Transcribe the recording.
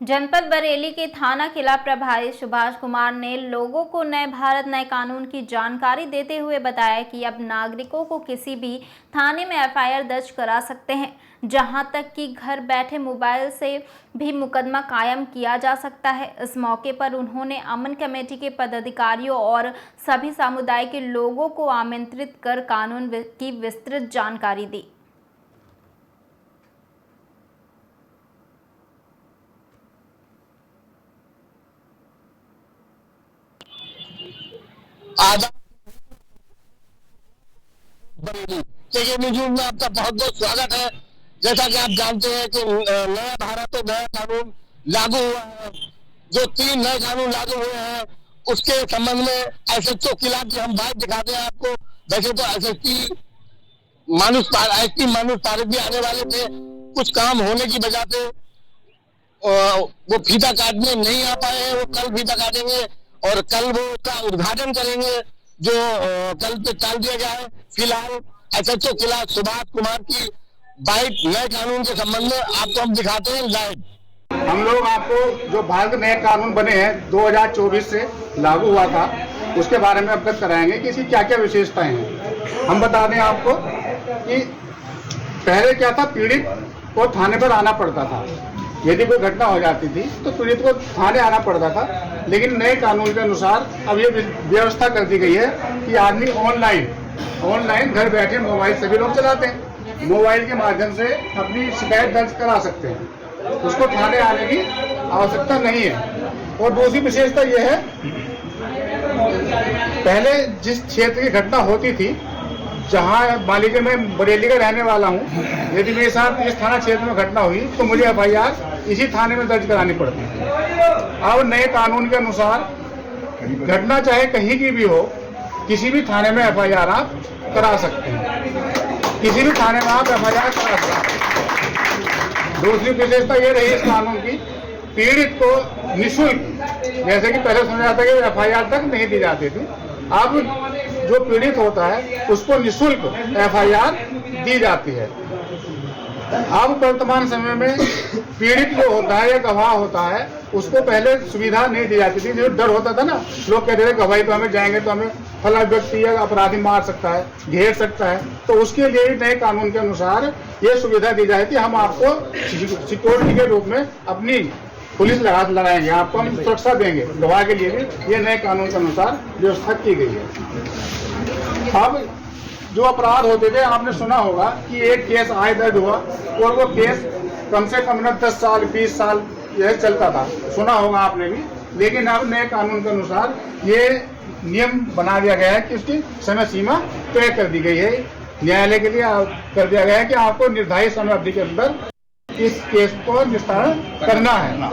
जनपद बरेली के थाना किला प्रभारी सुभाष कुमार ने लोगों को नए भारत नए कानून की जानकारी देते हुए बताया कि अब नागरिकों को किसी भी थाने में एफआईआर दर्ज करा सकते हैं, जहां तक कि घर बैठे मोबाइल से भी मुकदमा कायम किया जा सकता है। इस मौके पर उन्होंने अमन कमेटी के पदाधिकारियों और सभी समुदाय के लोगों को आमंत्रित कर कानून की विस्तृत जानकारी दी। देखिए, न्यूज़ में आपका बहुत बहुत स्वागत है। जैसा कि आप जानते हैं कि नया भारत और नया कानून लागू हुआ है। जो 3 नए कानून लागू हुए हैं उसके संबंध में एसएचओ किला की हम बाइक दिखाते हैं आपको। वैसे तो एसपी मानुष पारिक भी आने वाले थे, कुछ काम होने की वजह से वो फीता काटने नहीं आ पाए हैं। वो कल फीता काटेंगे और कल वो उसका उद्घाटन करेंगे, जो कल पे टाल दिया गया है। फिलहाल एसएचओ किला सुभाष कुमार की बाइट नए कानून के संबंध में आपको हम दिखाते हैं लाइव। हम लोग आपको जो भारत नए कानून बने हैं 2024 से लागू हुआ था उसके बारे में अवगत कराएंगे कि इसकी क्या क्या विशेषताएं हैं। हम बता दें आपको कि पहले क्या था, पीड़ित को थाने पर आना पड़ता था। यदि कोई घटना हो जाती थी तो पीड़ित को थाने आना पड़ता था, लेकिन नए कानून के अनुसार अब ये व्यवस्था कर दी गई है कि आदमी ऑनलाइन घर बैठे मोबाइल सभी लोग चलाते हैं, मोबाइल के माध्यम से अपनी शिकायत दर्ज करा सकते हैं। उसको थाने आने की आवश्यकता नहीं है। और दूसरी विशेषता यह है, पहले जिस क्षेत्र की घटना होती थी, जहाँ मान लीजिए मैं बरेली का रहने वाला हूँ, यदि मेरे साथ इस थाना क्षेत्र में घटना हुई तो मुझे एफआईआर इसी थाने में दर्ज करानी पड़ती थी। अब नए कानून के अनुसार घटना चाहे कहीं की भी हो, किसी भी थाने में एफआईआर आप करा सकते हैं। किसी भी थाने में आप एफआईआर करा सकते हैं। दूसरी विशेषता ये रही इस कानून की, पीड़ित को निःशुल्क, जैसे कि पहले सुना जाता है कि एफआईआर तक नहीं दी जाती थी, अब जो पीड़ित होता है उसको निःशुल्क एफआईआर दी जाती है। अब वर्तमान समय में पीड़ित जो होता है या गवाह होता है उसको पहले सुविधा नहीं दी जाती थी। जो डर होता था ना, लोग कहते थे गवाही तो हमें जाएंगे तो हमें फला व्यक्ति या अपराधी मार सकता है, घेर सकता है, तो उसके लिए नए कानून के अनुसार ये सुविधा दी जाती है। हम आपको सिक्योरिटी के रूप में अपनी पुलिस लगाएंगे, आपको हम सुरक्षा देंगे। गवाह के लिए भी ये नए कानून के अनुसार व्यवस्था की गई है। अब जो अपराध होते थे, आपने सुना होगा कि एक केस आय दर्ज हुआ और वो केस कम से कम 10 साल 20 साल यह चलता था, सुना होगा आपने भी। लेकिन अब नए कानून के अनुसार ये नियम बना दिया गया है कि उसकी समय सीमा तय कर दी गई है। न्यायालय के लिए कर दिया गया है कि आपको निर्धारित समय अवधि के अंदर इस केस को निस्तारण करना है।